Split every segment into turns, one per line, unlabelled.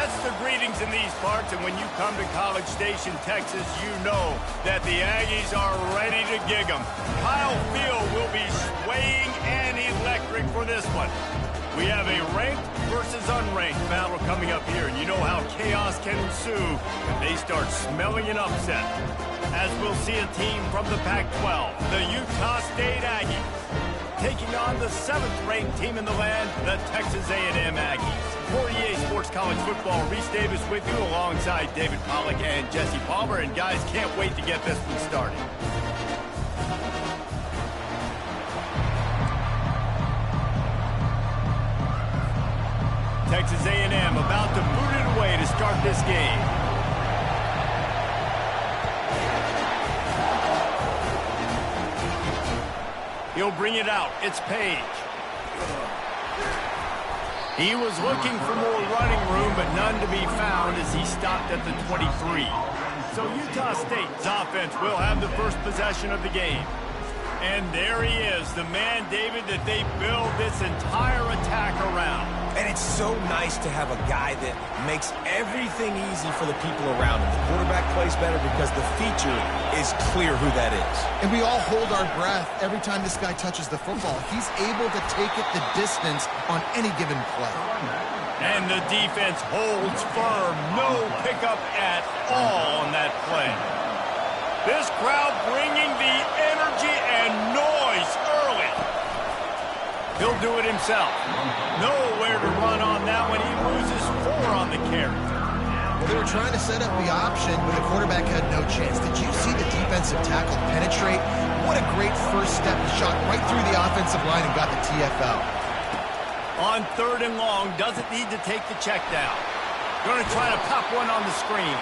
That's the greetings in these parts, and when you come to College Station, Texas, you know that the Aggies are ready to gig 'em. Kyle Field will be swaying and electric for this one. We have a ranked versus unranked battle coming up here, and you know how chaos can ensue if they start smelling an upset. As we'll see a team from the Pac-12, the Utah State Aggies, taking on the 7th-ranked team in the land, the Texas A&M Aggies. For EA Sports College Football, Reese Davis with you alongside David Pollack and Jesse Palmer. And guys, can't wait to get this one started. Texas A&M about to boot it away to start this game. He'll bring it out. It's Page. He was looking for more running room, but none to be found as he stopped at the 23. So Utah State's offense will have the first possession of the game. And there he is, the man, David, that they build this entire attack around.
And it's so nice to have a guy that makes everything easy for the people around him. The quarterback plays better because the feature is clear who that is.
And we all hold our breath every time this guy touches the football. He's able to take it the distance on any given play.
And the defense holds firm. No pickup at all on that play. This crowd bringing the energy and noise early. He'll do it himself. Nowhere to run on that one. He loses 4 on the carry.
Well, they were trying to set up the option, but the quarterback had no chance. Did you see the defensive tackle penetrate? What a great first step. He shot right through the offensive line and got the TFL.
On 3rd and long, doesn't need to take the check down. Going to try to pop one on the screen.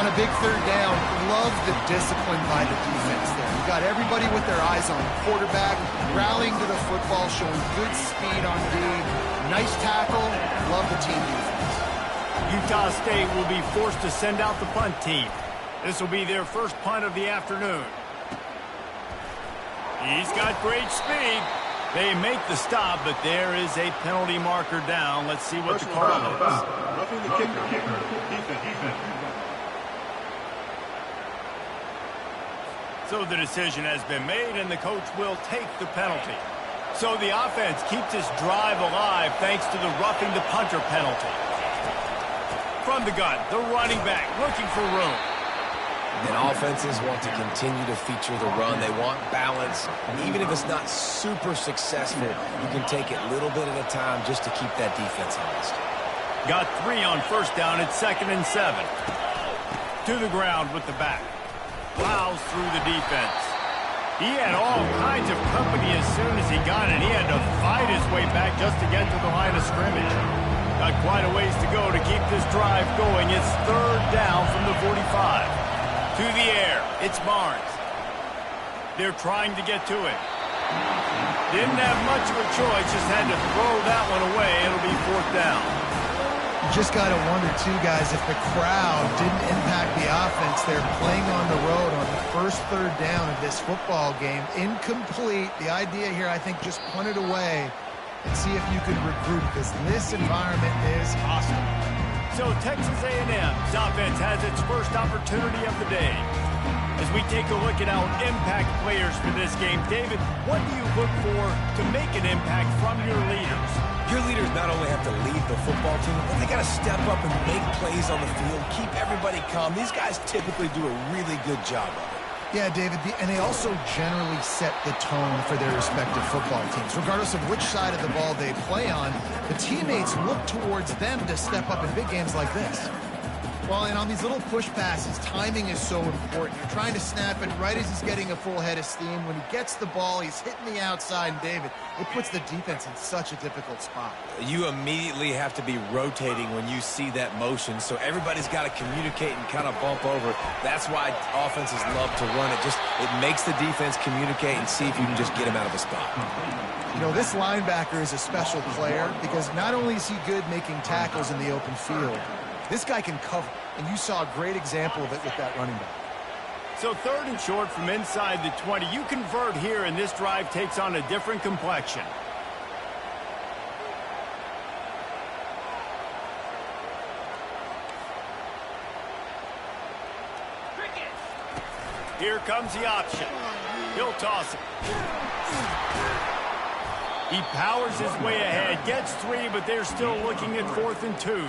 On a big 3rd down, love the discipline by the defense there. You got everybody with their eyes on the quarterback, rallying to the football, showing good speed on D. Nice tackle. Love the team defense.
Utah State will be forced to send out the punt team. This will be their first punt of the afternoon. He's got great speed. They make the stop, but there is a penalty marker down. Let's see what the call is.
Roughing the kicker. Defense.
So the decision has been made, and the coach will take the penalty. So the offense keeps this drive alive thanks to the roughing the punter penalty. From the gun, the running back looking for room.
And offenses want to continue to feature the run. They want balance. Even if it's not super successful, you can take it little bit at a time just to keep that defense honest.
Got 3 on 1st down. It's 2nd and 7. To the ground with the back. Plows through the defense. He had all kinds of company as soon as he got it. He had to fight his way back just to get to the line of scrimmage. Got quite a ways to go to keep this drive going. It's 3rd down from the 45. To the air. It's Barnes. They're trying to get to it. Didn't have much of a choice. Just had to throw that one away. It'll be 4th down.
You just got to wonder, too, guys, if the crowd didn't impact the offense. They're playing on the road on the first 3rd down of this football game. Incomplete. The idea here, I think, just punt it away and see if you can regroup, because this environment is hostile.
So Texas A&M's offense has its first opportunity of the day. As we take a look at our impact players for this game, David, what do you look for to make an impact from your leaders?
Your leaders not only have to lead the football team, but they got to step up and make plays on the field, keep everybody calm. These guys typically do a really good job of it.
Yeah, David, and they also generally set the tone for their respective football teams. Regardless of which side of the ball they play on, the teammates look towards them to step up in big games like this. Well, and on these little push passes, timing is so important. You're trying to snap it right as he's getting a full head of steam. When he gets the ball, he's hitting the outside, and David, it puts the defense in such a difficult spot.
You immediately have to be rotating when you see that motion, so everybody's got to communicate and kind of bump over. That's why offenses love to run it. It makes the defense communicate and see if you can just get him out of a spot.
You know, this linebacker is a special player because not only is he good making tackles in the open field, this guy can cover, and you saw a great example of it with that running back.
So 3rd and short from inside the 20. You convert here, and this drive takes on a different complexion. Here comes the option. He'll toss it. He powers his way ahead, gets 3, but they're still looking at 4th and 2.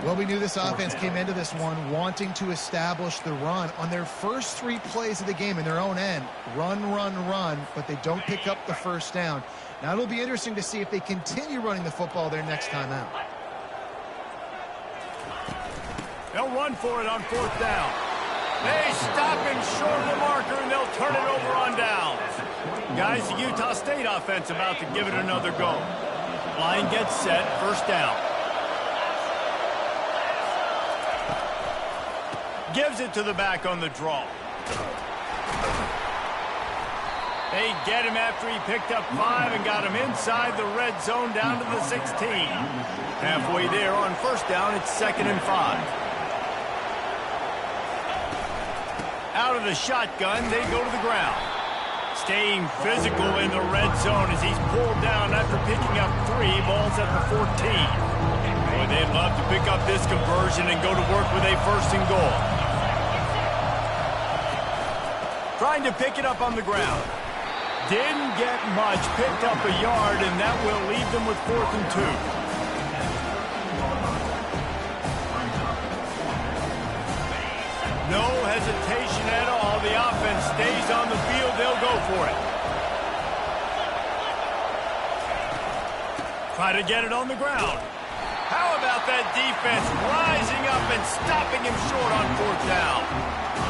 Well, we knew this offense came into this one wanting to establish the run on their first 3 plays of the game in their own end. Run, but they don't pick up the first down. Now it'll be interesting to see if they continue running the football their next time out.
They'll run for it on 4th down. They stop him short of the marker, and they'll turn it over on downs. Guys, the Utah State offense about to give it another go. Line gets set, 1st down. Gives it to the back on the draw. They get him after he picked up 5 and got him inside the red zone down to the 16. Halfway there on 1st down, it's 2nd and 5. Out of the shotgun, they go to the ground. Staying physical in the red zone as he's pulled down after picking up 3. Ball's at the 14. Boy, they'd love to pick up this conversion and go to work with a 1st and goal. Trying to pick it up on the ground. Didn't get much, picked up a yard, and that will leave them with 4th and 2. No hesitation at all. The offense stays on the field. They'll go for it. Try to get it on the ground. How about that defense rising up and stopping him short on 4th down?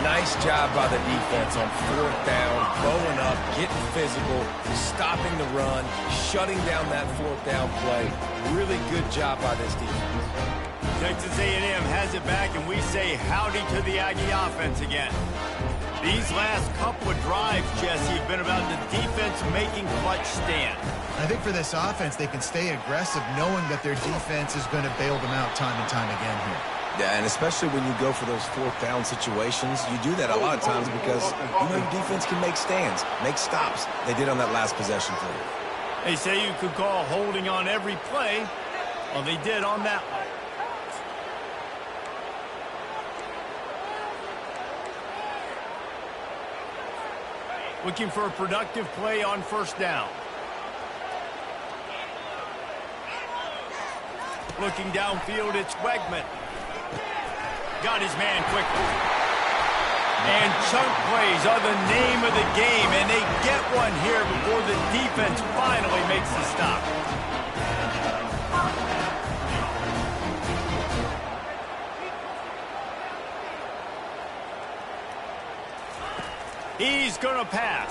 Nice job by the defense on 4th down, bowing up, getting physical, stopping the run, shutting down that 4th down play. Really good job by this defense.
Texas A&M has it back, and we say howdy to the Aggie offense again. These last couple of drives, Jesse, have been about the defense making clutch stand.
I think for this offense, they can stay aggressive knowing that their defense is going to bail them out time and time again here.
Yeah, and especially when you go for those 4th down situations, you do that a lot of times because, you know, your defense can make stands, make stops. They did on that last possession for you.
They say you could call holding on every play. Well, they did on that one. Looking for a productive play on 1st down. Looking downfield, it's Wegman. Got his man quickly. And chunk plays are the name of the game, and they get one here before the defense finally makes the stop. He's going to pass.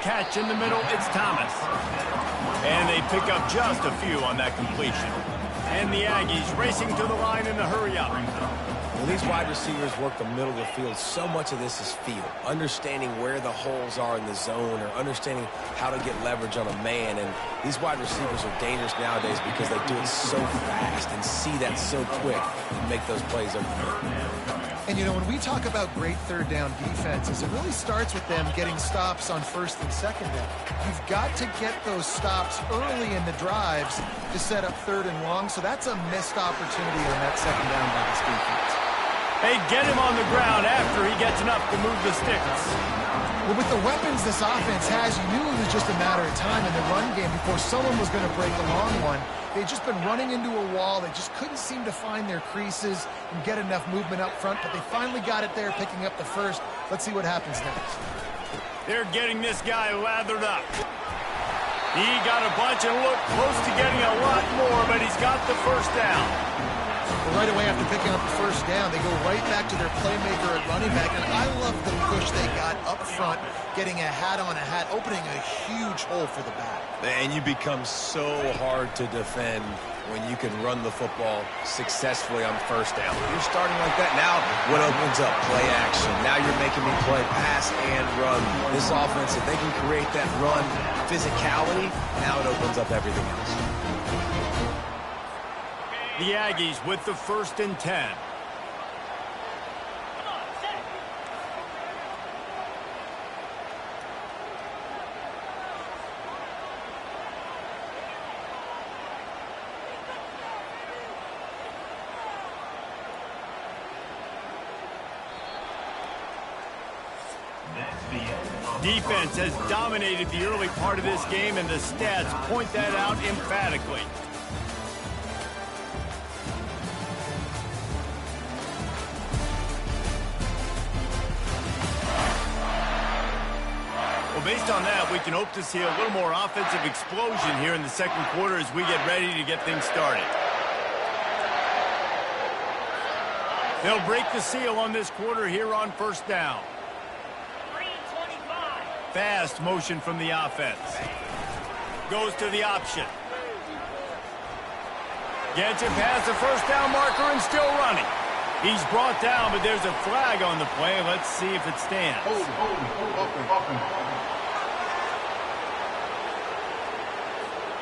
Catch in the middle, it's Thomas. And they pick up just a few on that completion. And the Aggies racing to the line in the hurry up.
When these wide receivers work the middle of the field, so much of this is feel. Understanding where the holes are in the zone or understanding how to get leverage on a man. And these wide receivers are dangerous nowadays because they do it so fast and see that so quick and make those plays over there.
And, you know, when we talk about great 3rd down defenses, it really starts with them getting stops on 1st and 2nd down. You've got to get those stops early in the drives to set up 3rd and long, so that's a missed opportunity on that 2nd down by this defense.
They get him on the ground after he gets enough to move the sticks.
Well, with the weapons this offense has, you knew it was just a matter of time in the run game before someone was going to break the long one. They'd just been running into a wall. They just couldn't seem to find their creases and get enough movement up front, but they finally got it there, picking up the 1st. Let's see what happens next.
They're getting this guy lathered up. He got a bunch and looked close to getting a lot more, but he's got the 1st down.
Well, right away after picking up the 1st down, they go right back to their playmaker at running back, and I love the push they got up front, getting a hat on a hat, opening a huge hole for the back.
And you become so hard to defend when you can run the football successfully on 1st down. You're starting like that. Now what opens up? Play action. Now you're making me play pass and run. This offense, if they can create that run physicality, now it opens up everything else.
The Aggies with the 1st and 10. Defense has dominated the early part of this game, and the stats point that out emphatically. Well, based on that, we can hope to see a little more offensive explosion here in the second quarter as we get ready to get things started. They'll break the seal on this quarter here on first down. Fast motion from the offense. Goes to the option. Gets it past the first down marker and still running. He's brought down, but there's a flag on the play. Let's see if it stands.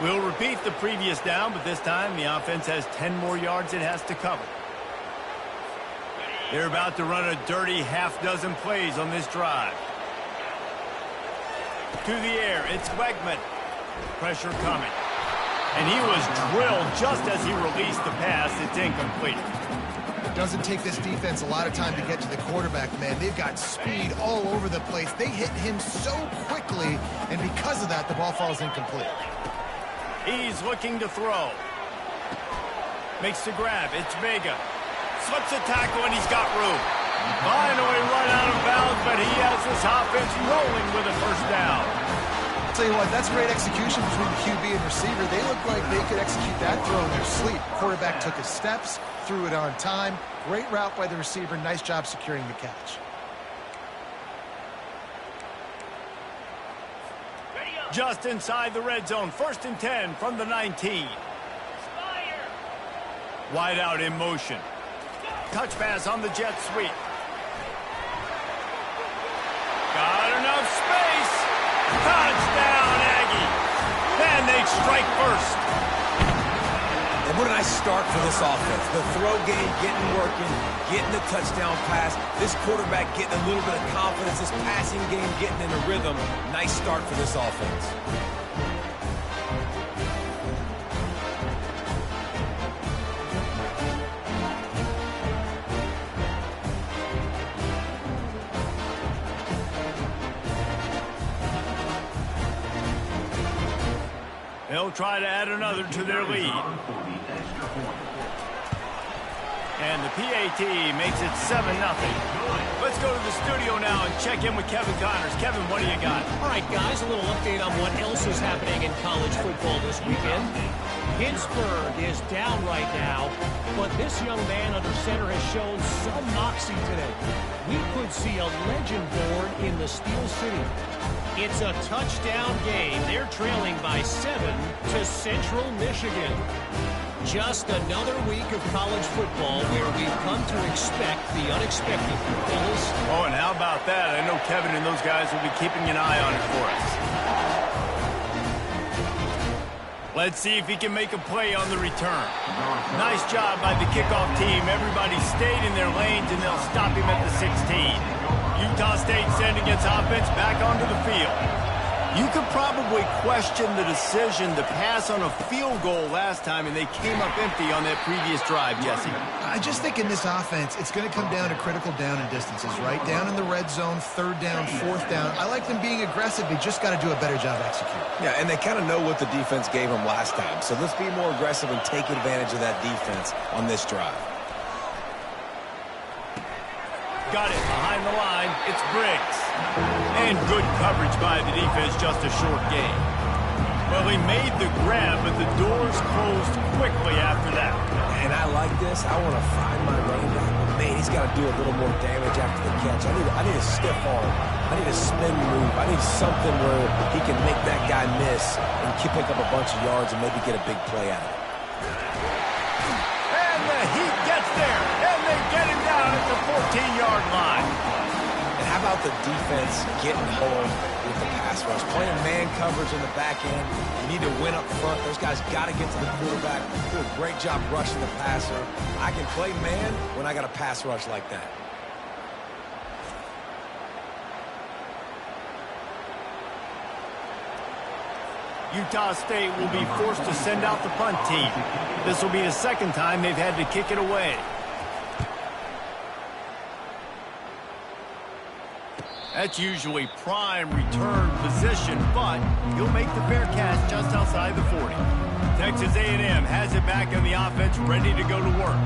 We'll repeat the previous down, but this time the offense has 10 more yards it has to cover. They're about to run a dirty half-dozen plays on this drive. To the air, it's Wegman. Pressure coming. And he was drilled just as he released the pass. It's incomplete.
It doesn't take this defense a lot of time to get to the quarterback, man. They've got speed all over the place. They hit him so quickly, and because of that, the ball falls incomplete.
He's looking to throw. Makes the grab. It's Vega. Slips a tackle, and he's got room. Finally run out of bounds, but he has this offense rolling with a first down.
I'll tell you what, that's great execution between the QB and receiver. They look like they could execute that throw in their sleep. Quarterback took his steps, threw it on time. Great route by the receiver. Nice job securing the catch.
Just inside the red zone. 1st and 10 from the 19. Wide out in motion. Touch pass on the jet sweep. Got enough space. Touchdown, Aggies. And they strike first.
And what a nice start for this offense. The throw game getting working, getting the touchdown pass. This quarterback getting a little bit of confidence. This passing game getting in a rhythm. Nice start for this offense.
They'll try to add another to their lead. And the PAT makes it 7-0. Let's go to the studio now and check in with Kevin Connors. Kevin, what do you got?
All right, guys, a little update on what else is happening in college football this weekend. Pittsburgh is down right now, but this young man under center has shown some moxie today. We could see a legend born in the Steel City. It's a touchdown game. They're trailing by 7 to Central Michigan. Just another week of college football where we've come to expect the unexpected, fellas.
Oh, and how about that? I know Kevin and those guys will be keeping an eye on it for us. Let's see if he can make a play on the return. Nice job by the kickoff team. Everybody stayed in their lanes, and they'll stop him at the 16. Utah State sending its offense back onto the field. You could probably question the decision to pass on a field goal last time, and they came up empty on that previous drive, Jesse.
I just think in this offense, it's going to come down to critical down and distances, right? Down in the red zone, 3rd down, 4th down. I like them being aggressive. They just got to do a better job executing.
Yeah, and they kind of know what the defense gave them last time. So let's be more aggressive and take advantage of that defense on this drive.
Got it behind the line. It's Briggs. And good coverage by the defense, just a short gain. Well, he made the grab, but the doors closed quickly after that.
And I like this. I want to find my running back. But man, he's got to do a little more damage after the catch. I need a stiff arm. I need a spin move. I need something where he can make that guy miss and pick up a bunch of yards and maybe get a big play out of it.
And the Heat gets there, and they get him down at the 14-yard line.
And how about the defense getting home with the pass rush? Playing man coverage in the back end. You need to win up front. Those guys got to get to the quarterback. Do a great job rushing the passer. I can play man when I got a pass rush like that.
Utah State will be forced to send out the punt team. This will be the second time they've had to kick it away. That's usually prime return position, but he'll make the fair catch just outside the 40. Texas A&M has it back in the offense, ready to go to work.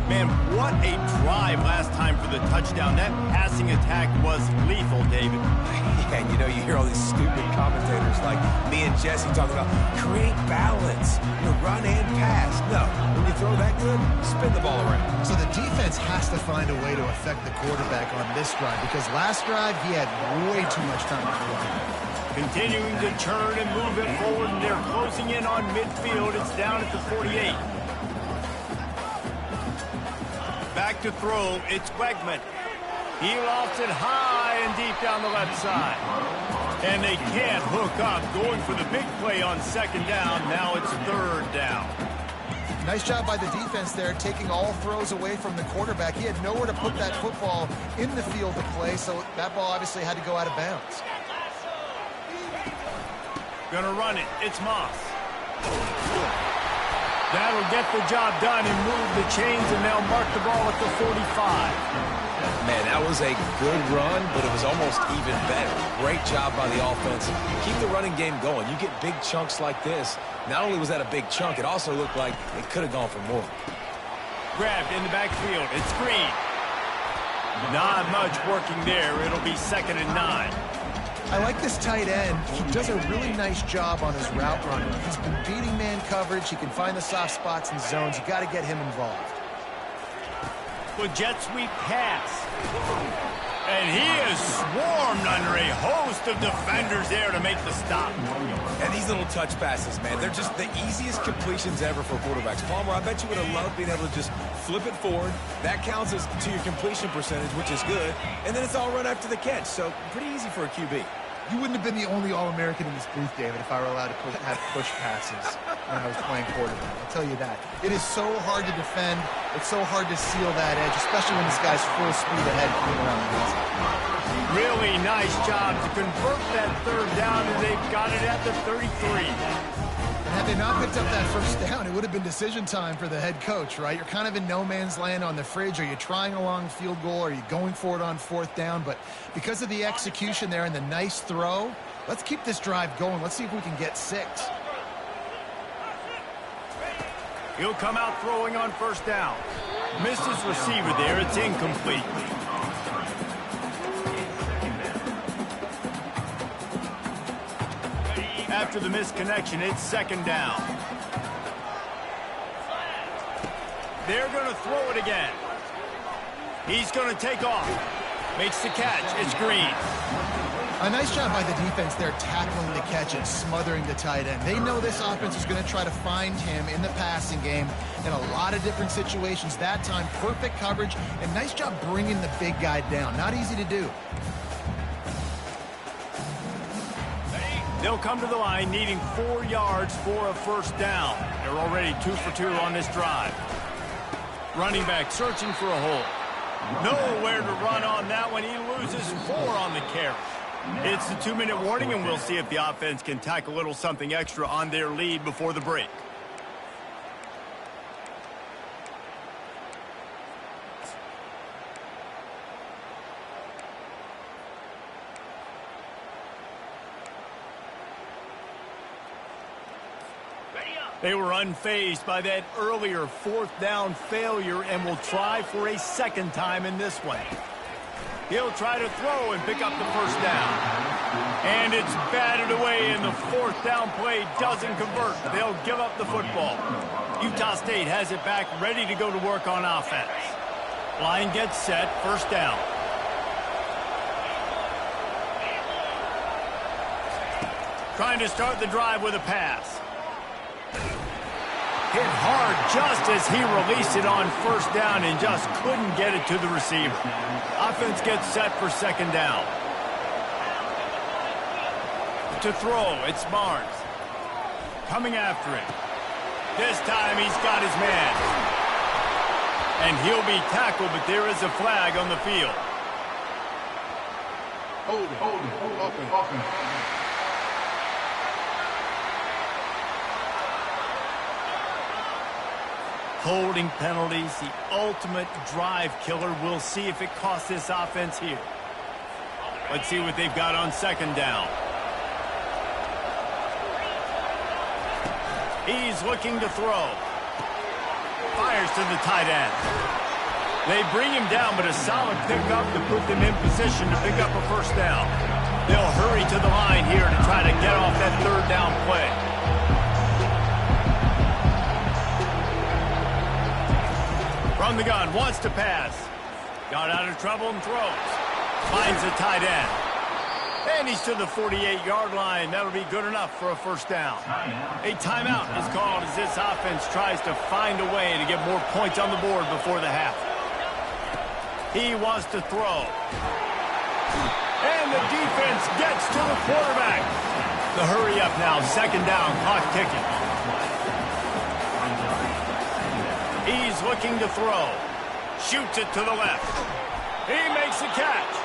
Man, what a drive last time for the touchdown. That passing attack was lethal, David.
And you know, you hear all these stupid commentators like me and Jesse talking about create balance, run and pass. No, when you throw that good, spin the ball around.
So the defense has to find a way to affect the quarterback on this drive because last drive he had way too much time to throw.
Continuing to turn and move it forward, and they're closing in on midfield. It's down at the 48. Back to throw, it's Wegman. He lofts it high and deep down the left side. And they can't hook up, going for the big play on second down. Now it's third down.
Nice job by the defense there, taking all throws away from the quarterback. He had nowhere to put that football in the field to play, so that ball obviously had to go out of bounds.
Gonna run it. It's Moss. That'll get the job done and move the chains, and they'll mark the ball at the 45.
Man, that was a good run, but it was almost even better. Great job by the offense. Keep the running game going. You get big chunks like this. Not only was that a big chunk, it also looked like it could have gone for more.
Grabbed in the backfield. It's Green. Not much working there. It'll be 2nd and 9.
I like this tight end. He does a really nice job on his route running. He's been beating man coverage. He can find the soft spots and zones. You got to get him involved.
With jet sweep pass. And he is swarmed under a host of defenders there to make the stop.
And these little touch passes, man, they're just the easiest completions ever for quarterbacks. Palmer, I bet you would have loved being able to just flip it forward. That counts as to your completion percentage, which is good. And then it's all run after the catch. So pretty easy for a QB.
You wouldn't have been the only All-American in this booth, David, if I were allowed to have push passes when I was playing quarterback. I'll tell you that. It is so hard to defend. It's so hard to seal that edge, especially when this guy's full speed ahead coming around the outside.
Really nice job to convert that third down, and they've got it at the 33.
And had they not picked up that first down, it would have been decision time for the head coach, right? You're kind of in no man's land on the fridge. Are you trying a long field goal? Are you going for it on 4th down? But because of the execution there and the nice throw, let's keep this drive going. Let's see if we can get 6.
He'll come out throwing on 1st down. Missed his receiver there. It's incomplete. After the misconnection, it's 2nd down. They're going to throw it again. He's going to take off. Makes the catch. It's Green.
A nice job by the defense there, tackling the catch and smothering the tight end. They know this offense is going to try to find him in the passing game in a lot of different situations. That time, perfect coverage, and nice job bringing the big guy down. Not easy to do.
They'll come to the line needing 4 yards for a 1st down. They're already 2 for 2 on this drive. Running back searching for a hole. Nowhere to run on that one. He loses 4 on the carry. It's the 2-minute warning, and we'll see if the offense can tack a little something extra on their lead before the break. They were unfazed by that earlier 4th down failure and will try for a 2nd time in this one. He'll try to throw and pick up the 1st down. And it's batted away, and the 4th down play doesn't convert. They'll give up the football. Utah State has it back, ready to go to work on offense. Line gets set, 1st down. Trying to start the drive with a pass. Hit hard just as he released it on 1st down and just couldn't get it to the receiver. Offense gets set for 2nd down. To throw, it's Barnes. Coming after him. This time he's got his man. And he'll be tackled, but there is a flag on the field.
Hold it.
Holding penalties, the ultimate drive killer. We'll see if it costs this offense here. Let's see what they've got on second down. He's looking to throw. Fires to the tight end. They bring him down, but a solid pickup to put them in position to pick up a first down. They'll hurry to the line here to try to get off that third down play. From the gun, wants to pass. Got out of trouble and throws. Finds the tight end. And he's to the 48-yard line. That'll be good enough for a first down. A timeout is called as this offense tries to find a way to get more points on the board before the half. He wants to throw. And the defense gets to the quarterback. The hurry up now, second down, clock ticking. He's looking to throw. Shoots it to the left. He makes the catch.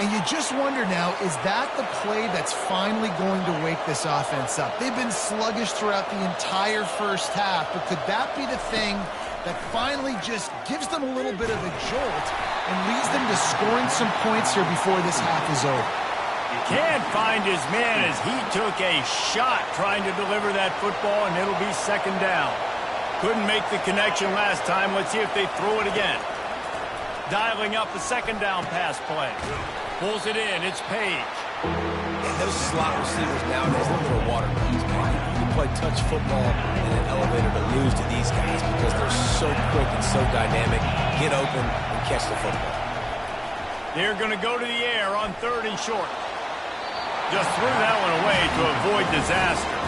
And you just wonder now, is that the play that's finally going to wake this offense up? They've been sluggish throughout the entire first half, but could that be the thing that finally just gives them a little bit of a jolt and leads them to scoring some points here before this half is over?
Can't find his man as he took a shot trying to deliver that football, and it'll be second down. Couldn't make the connection last time. Let's see if they throw it again. Dialing up the second down pass play. Pulls it in. It's Page.
And those slot receivers nowadays, those are water guns, man. You can play touch football in an elevator to lose to these guys because they're so quick and so dynamic. Get open and catch the football.
They're going to go to the air on third and short. Just threw that one away to avoid disaster.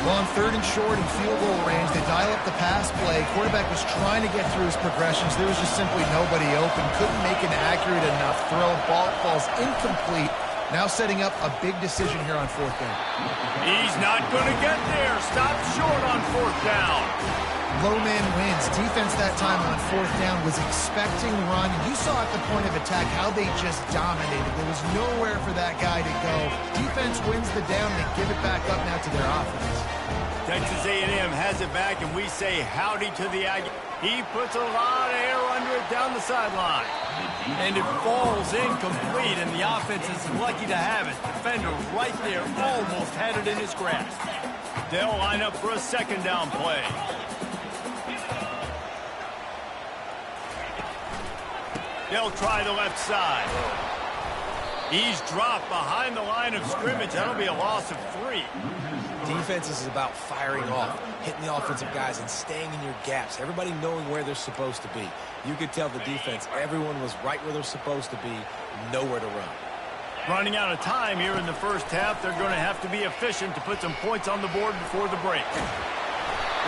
Well, on third and short and field goal range, they dial up the pass play. Quarterback was trying to get through his progressions. There was just simply nobody open. Couldn't make an accurate enough throw. Ball falls incomplete. Now setting up a big decision here on fourth down.
He's not going to get there. Stop short on fourth down.
Low man wins. Defense that time on fourth down was expecting run. And you saw at the point of attack how they just dominated. There was nowhere for that guy to go. Defense wins the down. They give it back up now to their offense.
Texas A&M has it back, and we say howdy to the Aggies. He puts a lot of air under it down the sideline. And it falls incomplete, and the offense is lucky to have it. Defender right there almost had it in his grasp. They'll line up for a second down play. They'll try the left side. He's dropped behind the line of scrimmage. That'll be a loss of 3.
Defense is about firing off, hitting the offensive guys, and staying in your gaps. Everybody knowing where they're supposed to be. You could tell the defense, everyone was right where they're supposed to be, nowhere to run.
Running out of time here in the first half. They're going to have to be efficient to put some points on the board before the break.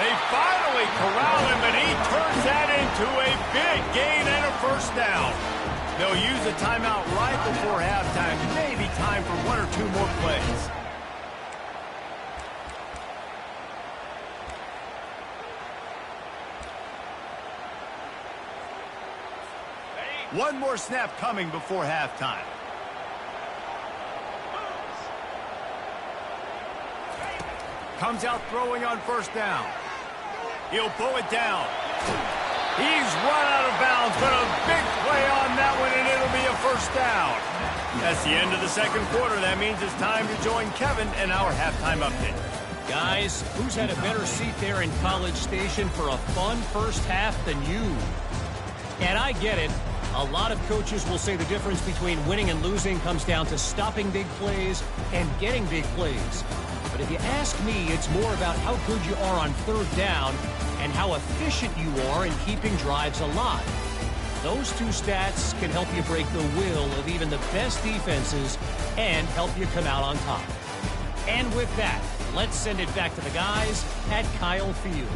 They finally corral him, and he turns that into a big gain and a first down. They'll use a timeout right before halftime. Maybe time for 1 or 2 more plays. One more snap coming before halftime. Comes out throwing on first down. He'll pull it down. He's run out of bounds, but a big play on that one, and it'll be a first down. That's the end of the second quarter. That means it's time to join Kevin in our halftime update.
Guys, who's had a better seat there in College Station for a fun first half than you? And I get it. A lot of coaches will say the difference between winning and losing comes down to stopping big plays and getting big plays. But if you ask me, it's more about how good you are on third down and how efficient you are in keeping drives alive. Those 2 stats can help you break the will of even the best defenses and help you come out on top. And with that, let's send it back to the guys at Kyle Field.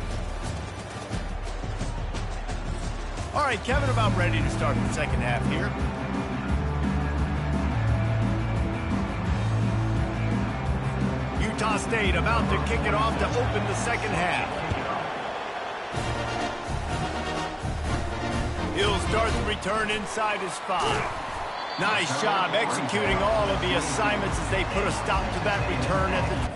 All right, Kevin, about ready to start the second half here. Utah State about to kick it off to open the second half. He'll start the return inside his 5. Nice job executing all of the assignments as they put a stop to that return at the...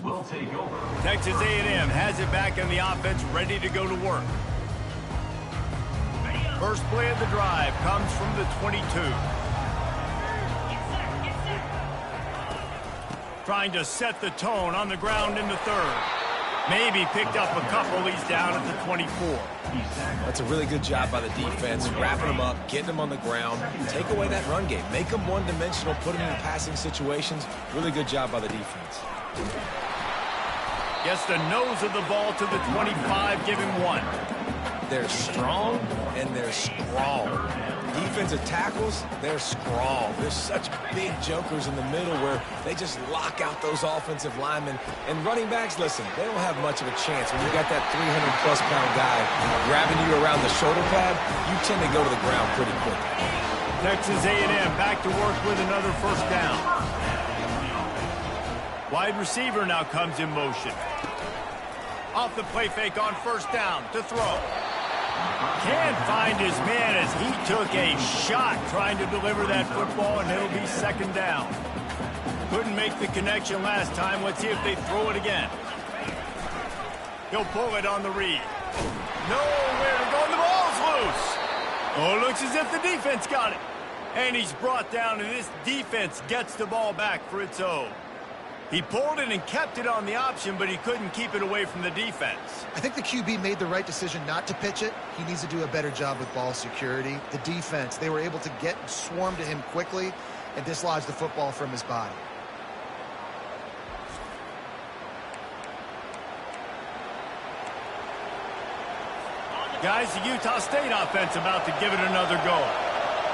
will take over.
Texas A&M has it back in the offense, ready to go to work. First play of the drive comes from the 22. Trying to set the tone on the ground in the third. Maybe picked up a couple. He's down at the 24.
That's a really good job by the defense, wrapping them up, getting them on the ground. Take away that run game. Make them one-dimensional, put them in passing situations. Really good job by the defense.
Gets the nose of the ball to the 25, give him one.
They're strong and they're strong. Defensive tackles, they're strong. There's such big jokers in the middle where they just lock out those offensive linemen. And running backs, listen, they don't have much of a chance. When you got that 300-plus pound guy grabbing you around the shoulder pad, you tend to go to the ground pretty quick.
Texas A&M back to work with another first down. Wide receiver now comes in motion. Off the play fake on first down to throw. Can't find his man as he took a shot trying to deliver that football, and it'll be second down. Couldn't make the connection last time. Let's see if they throw it again. He'll pull it on the read. Nowhere to go, and the ball's loose. Oh, looks as if the defense got it. And he's brought down, and this defense gets the ball back for its own. He pulled it and kept it on the option, but he couldn't keep it away from the defense.
I think the QB made the right decision not to pitch it. He needs to do a better job with ball security. The defense, they were able to get swarm to him quickly and dislodge the football from his body.
Guys, the Utah State offense about to give it another go.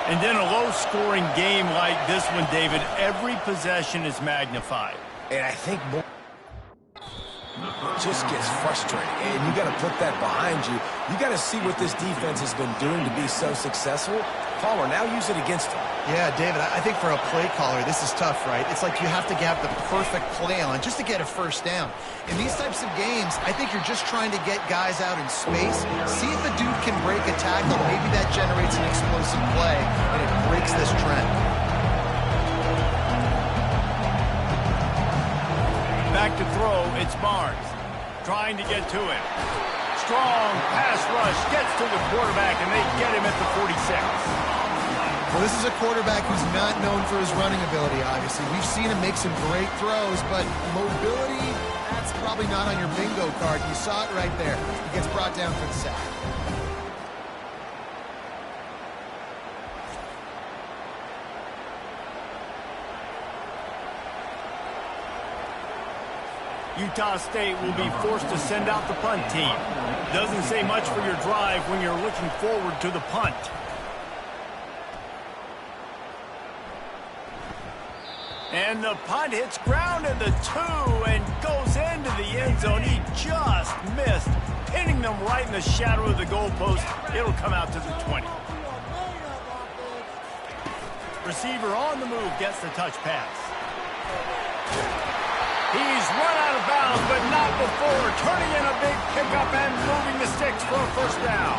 And then a low-scoring game like this one, David, every possession is magnified.
And I think more just gets frustrating. And you got to put that behind you. You got to see what this defense has been doing to be so successful. Palmer, now use it against him.
Yeah, David, I think for a play caller, this is tough, right? It's like you have to have the perfect play on just to get a first down. In these types of games, I think you're just trying to get guys out in space, see if the dude can break a tackle. Maybe that generates an explosive play, and it breaks this trend.
Back to throw, it's Barnes. Trying to get to him. Strong pass rush, gets to the quarterback, and they get him at the 46.
Well, this is a quarterback who's not known for his running ability, obviously. We've seen him make some great throws, but mobility, that's probably not on your bingo card. You saw it right there. He gets brought down for the sack.
Utah State will be forced to send out the punt team. Doesn't say much for your drive when you're looking forward to the punt. And the punt hits ground in the 2 and goes into the end zone. He just missed, pinning them right in the shadow of the goalpost. It'll come out to the 20. Receiver on the move gets the touch pass. He's run out of bounds, but not before turning in a big pickup and moving the sticks for a first down.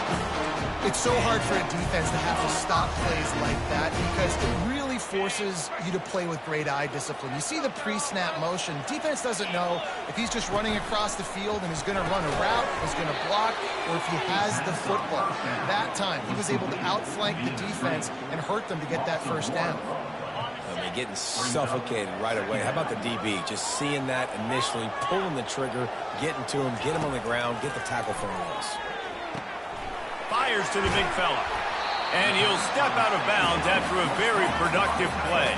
It's so hard for a defense to have to stop plays like that because it really forces you to play with great eye discipline. You see the pre-snap motion. Defense doesn't know if he's just running across the field and is going to run a route, is going to block, or if he has the football. That time, he was able to outflank the defense and hurt them to get that first down.
Getting suffocated right away. How about the DB? Just seeing that initially, pulling the trigger, getting to him, get him on the ground, get the tackle from loss.
Fires to the big fella. And he'll step out of bounds after a very productive play.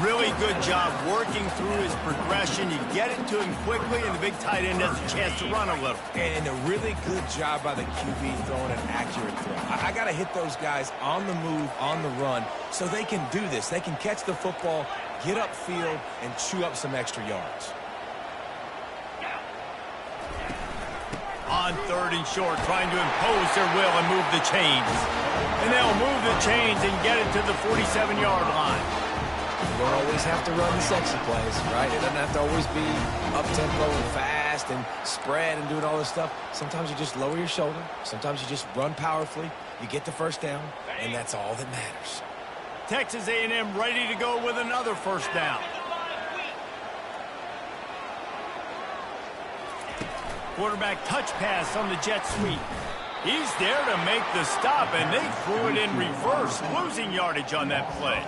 Really good job working through his progression. You get it to him quickly, and the big tight end has a chance to run a little.
And a really good job by the QB throwing an accurate throw. I got to hit those guys on the move, on the run, so they can do this. They can catch the football, get upfield, and chew up some extra yards.
On third and short, trying to impose their will and move the chains. And they'll move the chains and get it to the 47-yard line.
You don't always have to run the sexy plays, right? It doesn't have to always be up-tempo and fast and spread and doing all this stuff. Sometimes you just lower your shoulder. Sometimes you just run powerfully. You get the first down, and that's all that matters.
Texas A&M ready to go with another first down. Quarterback touch pass on the jet sweep. He's there to make the stop, and they threw it in reverse, losing yardage on that play.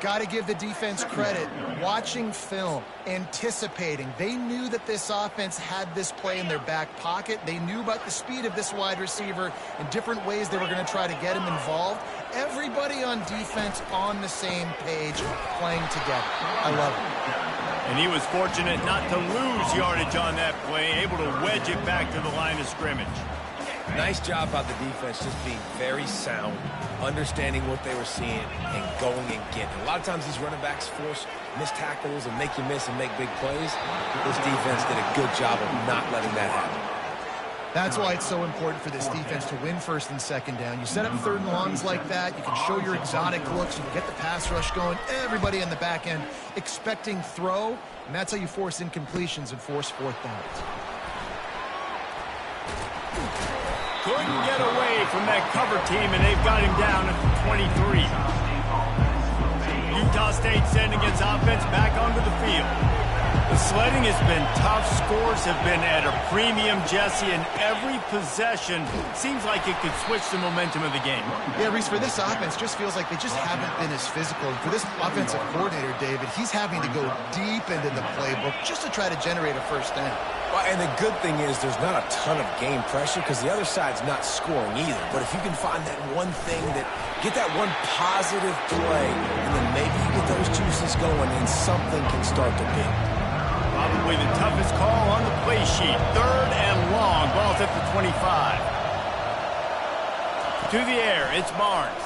Got to give the defense credit. Watching film, anticipating. They knew that this offense had this play in their back pocket. They knew about the speed of this wide receiver and different ways they were going to try to get him involved. Everybody on defense on the same page, playing together. I love it.
And he was fortunate not to lose yardage on that play, able to wedge it back to the line of scrimmage.
Nice job by the defense, just being very sound, understanding what they were seeing, and going and getting. A lot of times these running backs force missed tackles and make you miss and make big plays. This defense did a good job of not letting that happen.
That's why it's so important for this defense to win first and second down. You set up third and longs like that. You can show your exotic looks. You can get the pass rush going. Everybody in the back end expecting throw, and that's how you force incompletions and force fourth downs.
Couldn't get away from that cover team, and they've got him down at the 23. Utah State sending its offense back onto the field. The sledding has been tough. Scores have been at a premium, Jesse, and every possession seems like it could switch the momentum of the game.
Yeah, Reese, for this offense, just feels like they just haven't been as physical. And for this offensive coordinator, David, he's having to go deep into the playbook just to try to generate a first down.
Well, and the good thing is there's not a ton of game pressure because the other side's not scoring either. But if you can find that one thing, get that one positive play, and then maybe you get those juices going and something can start to big.
Probably the toughest call on the play sheet. Third and long. Ball's at the 25. To the air, it's Barnes.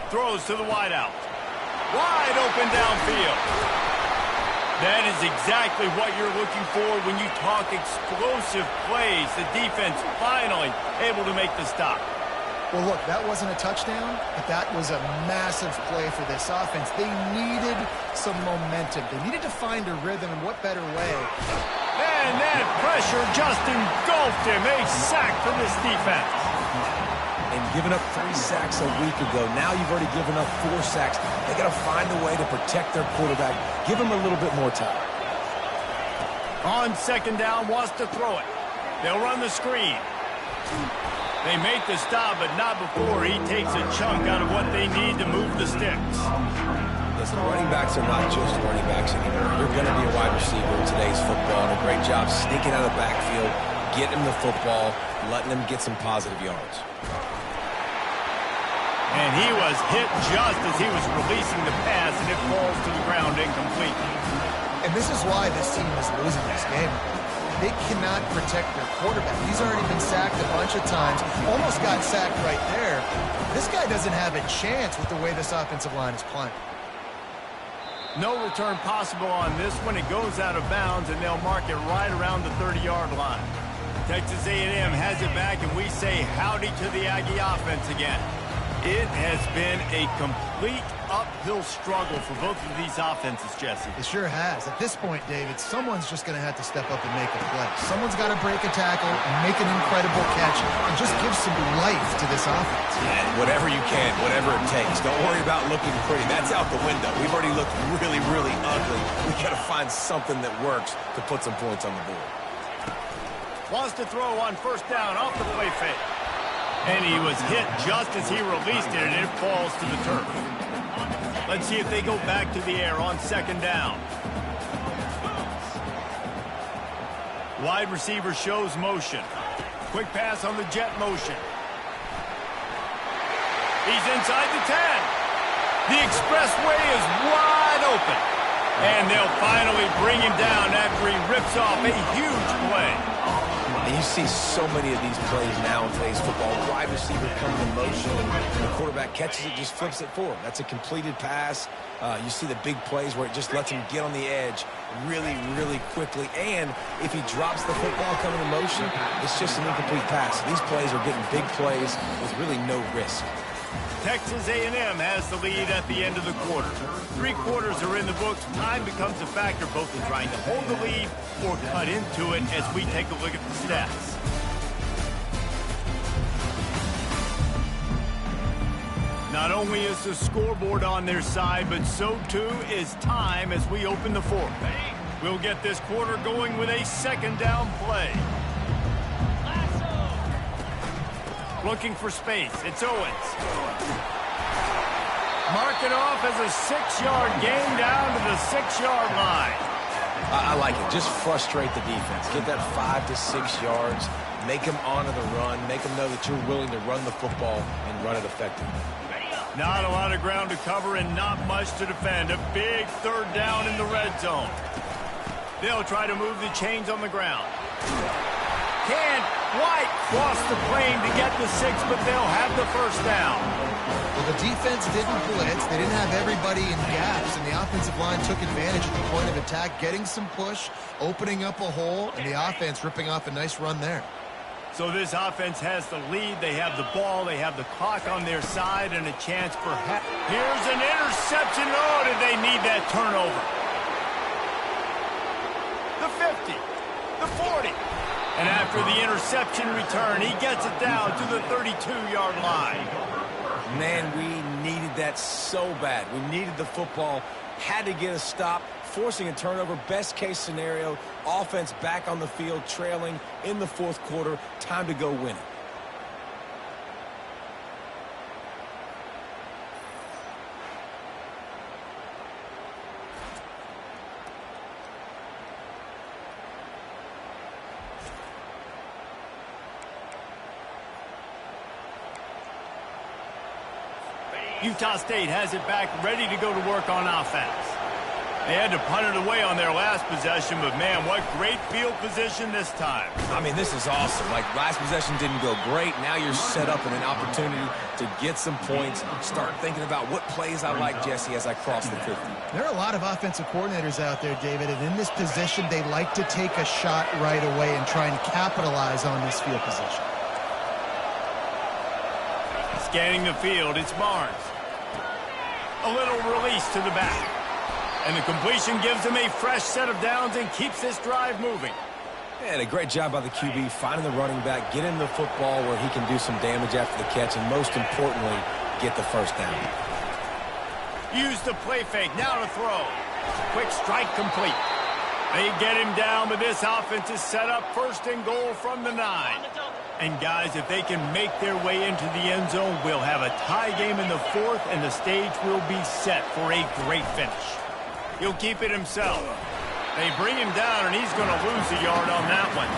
Throws to the wideout. Wide open downfield. That is exactly what you're looking for when you talk explosive plays. The defense finally able to make the stop.
Well, look, that wasn't a touchdown, but that was a massive play for this offense. They needed some momentum. They needed to find a rhythm, and what better way?
And that pressure just engulfed him. A sack for this defense.
And giving up 3 sacks a week ago. Now you've already given up 4 sacks. They got to find a way to protect their quarterback. Give him a little bit more time.
On second down, wants to throw it. They'll run the screen. They make the stop, but not before he takes a chunk out of what they need to move the sticks.
Listen, running backs are not just running backs anymore. You're going to be a wide receiver in today's football, and a great job sneaking out of the backfield, getting him the football, letting him get some positive yards.
And he was hit just as he was releasing the pass, and it falls to the ground incomplete.
And this is why this team is losing this game. They cannot protect their quarterback. He's already been sacked a bunch of times. Almost got sacked right there. This guy doesn't have a chance with the way this offensive line is playing.
No return possible on this one. It goes out of bounds, and they'll mark it right around the 30-yard line. Texas A&M has it back, and we say howdy to the Aggie offense again. It has been a complete uphill struggle for both of these offenses, Jesse.
It sure has. At this point, David, someone's just going to have to step up and make a play. Someone's got to break a tackle, make an incredible catch, and just give some life to this offense.
Yeah, whatever you can, whatever it takes. Don't worry about looking pretty. That's out the window. We've already looked really, really ugly. We got to find something that works to put some points on the board.
Wants to throw on first down off the play fake. And he was hit just as he released it, and it falls to the turf. Let's see if they go back to the air on second down. Wide receiver shows motion. Quick pass on the jet motion. He's inside the 10. The expressway is wide open. And they'll finally bring him down after he rips off a huge play.
And you see so many of these plays now in today's football. Wide receiver comes in motion, and the quarterback catches it, just flips it forward. That's a completed pass. You see the big plays where it just lets him get on the edge really, really quickly. And if he drops the football coming in motion, it's just an incomplete pass. These plays are getting big plays with really no risk.
Texas A&M has the lead at the end of the quarter. 3 quarters are in the books. Time becomes a factor both in trying to hold the lead or cut into it as we take a look at the stats. Not only is the scoreboard on their side, but so too is time as we open the fourth. We'll get this quarter going with a second down play. Looking for space. It's Owens. Marking off as a 6-yard gain down to the 6-yard line.
I like it. Just frustrate the defense. Get that 5 to 6 yards. Make them honor the run. Make them know that you're willing to run the football and run it effectively.
Not a lot of ground to cover and not much to defend. A big third down in the red zone. They'll try to move the chains on the ground. Can White cross the plane to get the 6, but they'll have the first down.
Well, the defense didn't blitz. They didn't have everybody in gaps, and the offensive line took advantage at the point of attack, getting some push, opening up a hole, and the offense ripping off a nice run there.
So this offense has the lead. They have the ball. They have the clock on their side and a chance for Here's an interception. Oh, did they need that turnover? The 50, the 40. And after the interception return, he gets it down to the 32-yard line.
Man, we needed that so bad. We needed the football, had to get a stop, forcing a turnover. Best case scenario, offense back on the field, trailing in the fourth quarter. Time to go win it.
Utah State has it back, ready to go to work on offense. They had to punt it away on their last possession, but man, what great field position this time.
I mean, this is awesome. Like, last possession didn't go great. Now you're set up in an opportunity to get some points. Start thinking about what plays I like, Jesse, as I cross the 50.
There are a lot of offensive coordinators out there, David, and in this position, they like to take a shot right away and try and capitalize on this field position.
Scanning the field, it's Barnes. A little release to the back. And the completion gives him a fresh set of downs and keeps this drive moving.
And a great job by the QB, finding the running back, get him the football where he can do some damage after the catch, and most importantly, get the first down.
Use the play fake, now to throw. Quick strike complete. They get him down, but this offense is set up first and goal from the 9. And guys, if they can make their way into the end zone, we'll have a tie game in the fourth, and the stage will be set for a great finish. He'll keep it himself. They bring him down, and he's going to lose a yard on that one.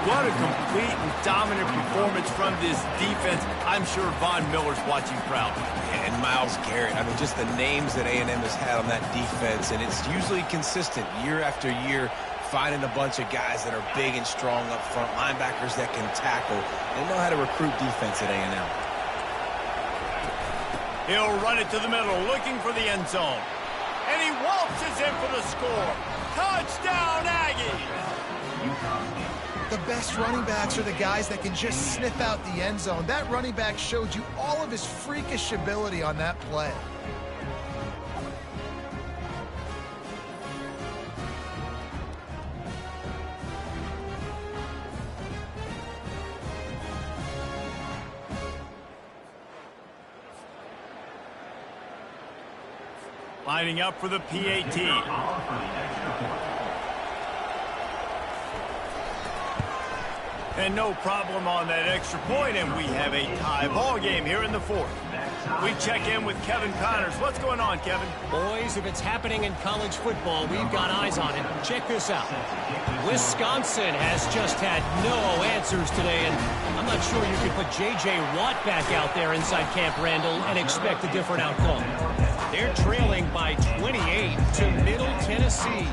What a complete and dominant performance from this defense. I'm sure Von Miller's watching proudly.
And Myles Garrett, I mean, just the names that A&M has had on that defense, and it's usually consistent year after year, finding a bunch of guys that are big and strong up front, linebackers that can tackle. They know how to recruit defense at A&M.
He'll run it to the middle, looking for the end zone. And he waltzes in for the score. Touchdown, Aggies!
The best running backs are the guys that can just sniff out the end zone. That running back showed you all of his freakish ability on that play.
Lining up for the PAT. And no problem on that extra point, and we have a tie ball game here in the fourth. We check in with Kevin Connors. What's going on, Kevin?
Boys, if it's happening in college football, we've got eyes on it. Check this out. Wisconsin has just had no answers today, and I'm not sure you can put J.J. Watt back out there inside Camp Randall and expect a different outcome. They're trailing by 28 to Middle Tennessee.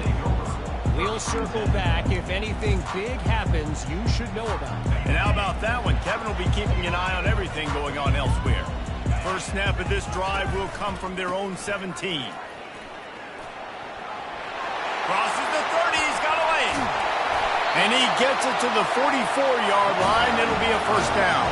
We'll circle back. If anything big happens, you should know about it.
And how about that one? Kevin will be keeping an eye on everything going on elsewhere. First snap of this drive will come from their own 17. Crosses the 30. He's got a lane. And he gets it to the 44-yard line. It'll be a first down.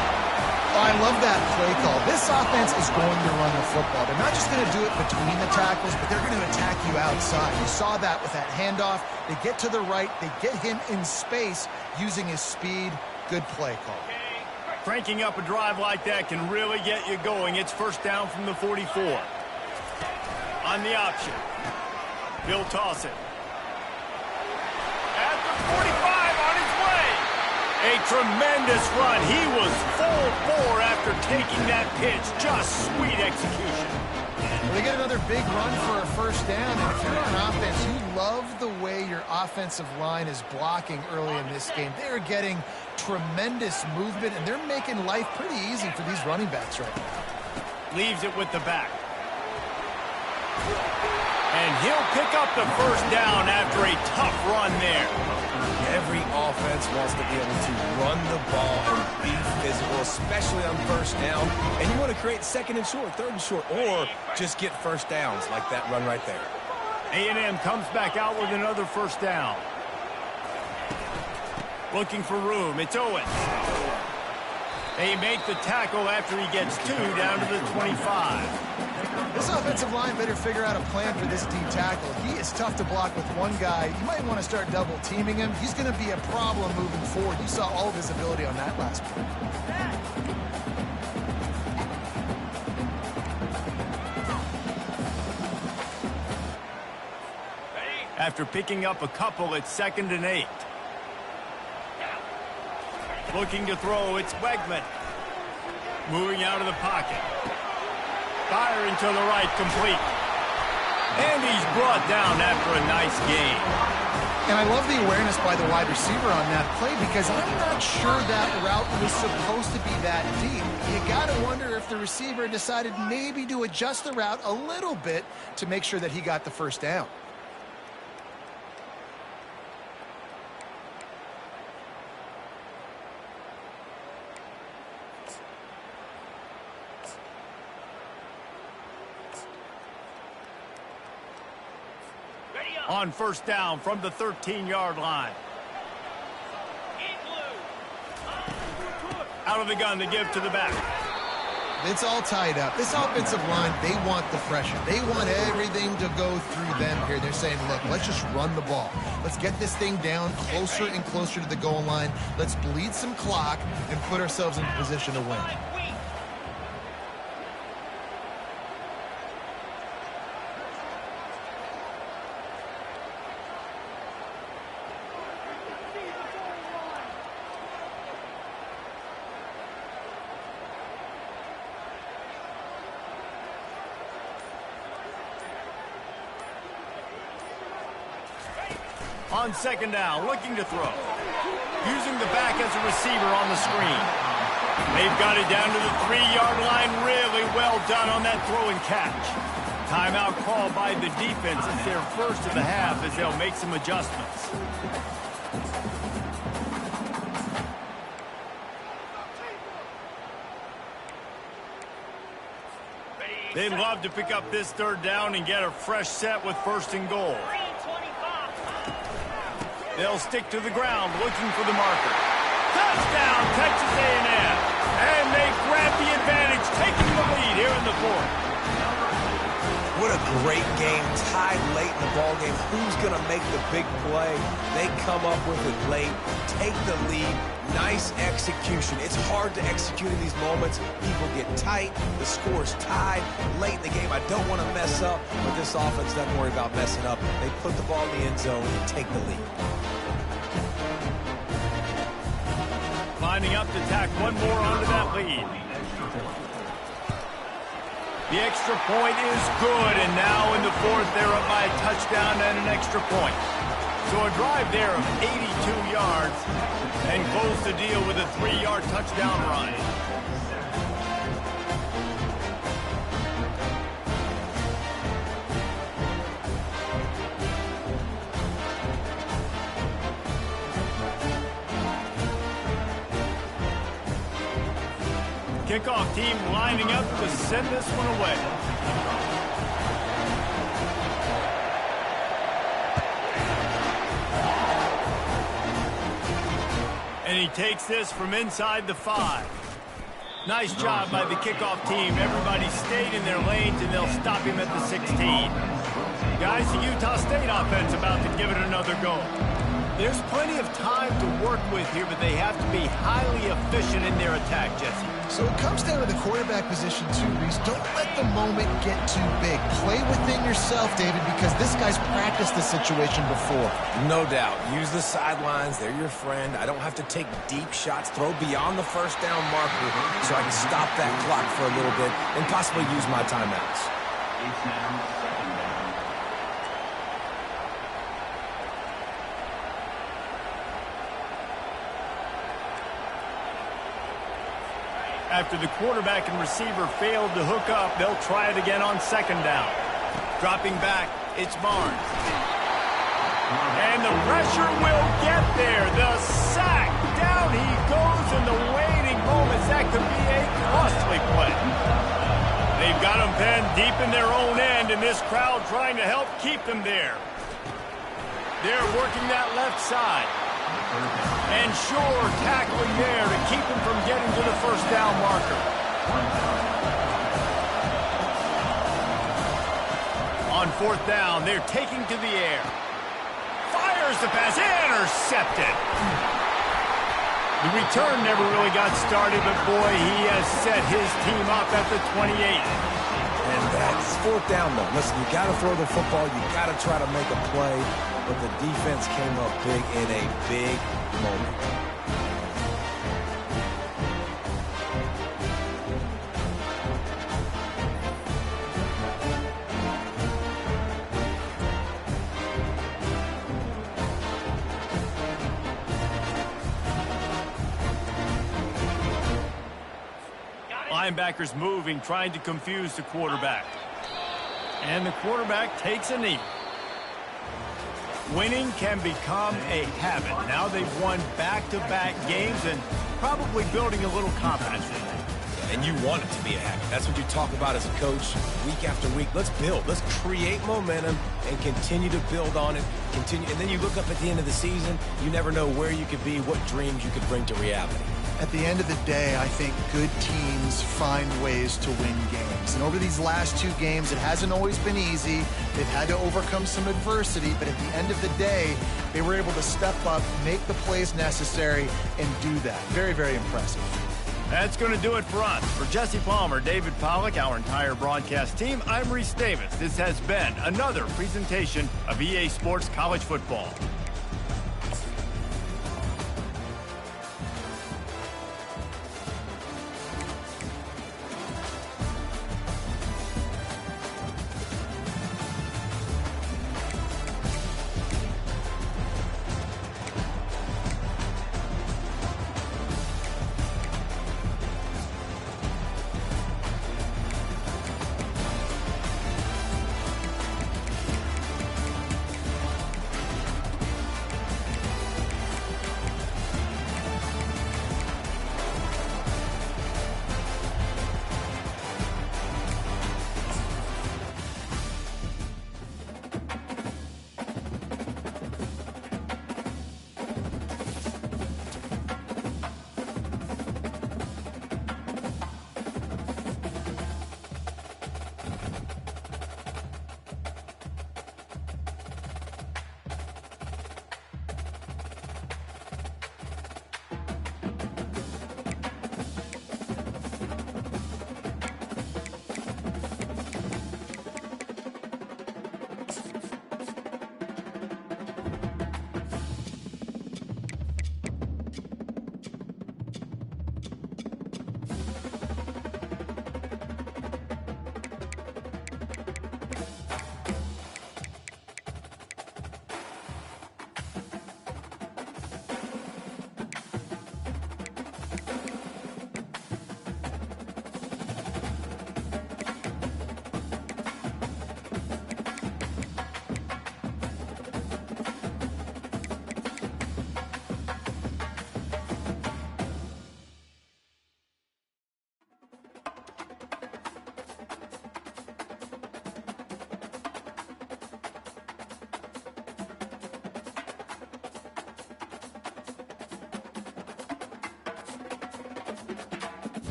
Oh, I love that play call. This offense is going to run the football. They're not just going to do it between the tackles, but they're going to attack you outside. You saw that with that handoff. They get to the right. They get him in space using his speed. Good play call.
Cranking up a drive like that can really get you going. It's first down from the 44. On the option. He'll toss it. At the 45, on his way. A tremendous run. He was full bore after taking that pitch. Just sweet execution.
Well, they get another big run for a first down, and if you're on offense, you love the way your offensive line is blocking early in this game. They're getting tremendous movement, and they're making life pretty easy for these running backs right now.
Leaves it with the back. And he'll pick up the first down after a tough run there.
Every offense wants to be able to run the ball and be physical, especially on first down. And you want to create second and short, third and short, or just get first downs like that run right there.
A&M comes back out with another first down. Looking for room. It's Owens. They make the tackle after he gets 2 down to the 25.
This offensive line better figure out a plan for this D tackle. He is tough to block with one guy. You might want to start double teaming him. He's going to be a problem moving forward. You saw all of his ability on that last play.
After picking up a couple, it's 2nd and 8. Looking to throw, it's Wegman. Moving out of the pocket. Firing to the right, complete. And he's brought down after a nice gain.
And I love the awareness by the wide receiver on that play because I'm not sure that route was supposed to be that deep. You got to wonder if the receiver decided maybe to adjust the route a little bit to make sure that he got the first down.
On first down from the 13-yard line. Out of the gun to give to the back.
It's all tied up. This offensive line, they want the pressure. They want everything to go through them here. They're saying, look, let's just run the ball. Let's get this thing down closer and closer to the goal line. Let's bleed some clock and put ourselves in position to win.
On second down, looking to throw. Using the back as a receiver on the screen. They've got it down to the 3-yard line. Really well done on that throw and catch. Timeout called by the defense. It's their first of the half as they'll make some adjustments. They'd love to pick up this third down and get a fresh set with 1st and goal. They'll stick to the ground looking for the marker. Touchdown, Texas A&M. And they grab the advantage, taking the lead here in the 4th.
What a great game, tied late in the ball game. Who's going to make the big play? They come up with it late, take the lead. Nice execution. It's hard to execute in these moments. People get tight. The score's tied late in the game. I don't want to mess up, but this offense doesn't worry about messing up. They put the ball in the end zone and take the lead.
Lining up to tack one more onto that lead. The extra point is good, and now in the 4th, they're up by a touchdown and an extra point. So a drive there of 82 yards and close the deal with a 3-yard touchdown run. Kickoff team lining up to send this one away. And he takes this from inside the 5. Nice job by the kickoff team. Everybody stayed in their lanes, and they'll stop him at the 16. Guys, the Utah State offense about to give it another go. There's plenty of time to work with here, but they have to be highly effective efficient in their attack, Jesse.
So it comes down to the quarterback position too, Reese. Don't let the moment get too big. Play within yourself, David, because this guy's practiced this situation before.
No doubt. Use the sidelines. They're your friend. I don't have to take deep shots. Throw beyond the first down marker so I can stop that clock for a little bit and possibly use my timeouts.
It's now second down.
After the quarterback and receiver failed to hook up, they'll try it again on second down. Dropping back, it's Barnes. And the pressure will get there. The sack. Down he goes in the waiting moments. That could be a costly play. They've got him penned deep in their own end, and this crowd trying to help keep them there. They're working that left side. And sure, tackling there to keep him from getting to the first down marker. On fourth down, they're taking to the air. Fires the pass, intercepted. The return never really got started, but boy, he has set his team up at the 28.
And that's fourth down, though. Listen, you got to throw the football. You got to try to make a play. But the defense came up big in a big moment.
Linebackers moving, trying to confuse the quarterback. And the quarterback takes a knee. Winning can become a habit. Now they've won back-to-back games and probably building a little confidence in it.
And you want it to be a habit. That's what you talk about as a coach week after week. Let's build. Let's create momentum and continue to build on it. Continue, and then you look up at the end of the season, you never know where you could be, what dreams you could bring to reality.
At the end of the day, I think good teams find ways to win games. And over these last two games, it hasn't always been easy. They've had to overcome some adversity, but at the end of the day, they were able to step up, make the plays necessary, and do that. Very, very impressive.
That's going to do it for us. For Jesse Palmer, David Pollack, our entire broadcast team, I'm Reese Davis. This has been another presentation of EA Sports College Football.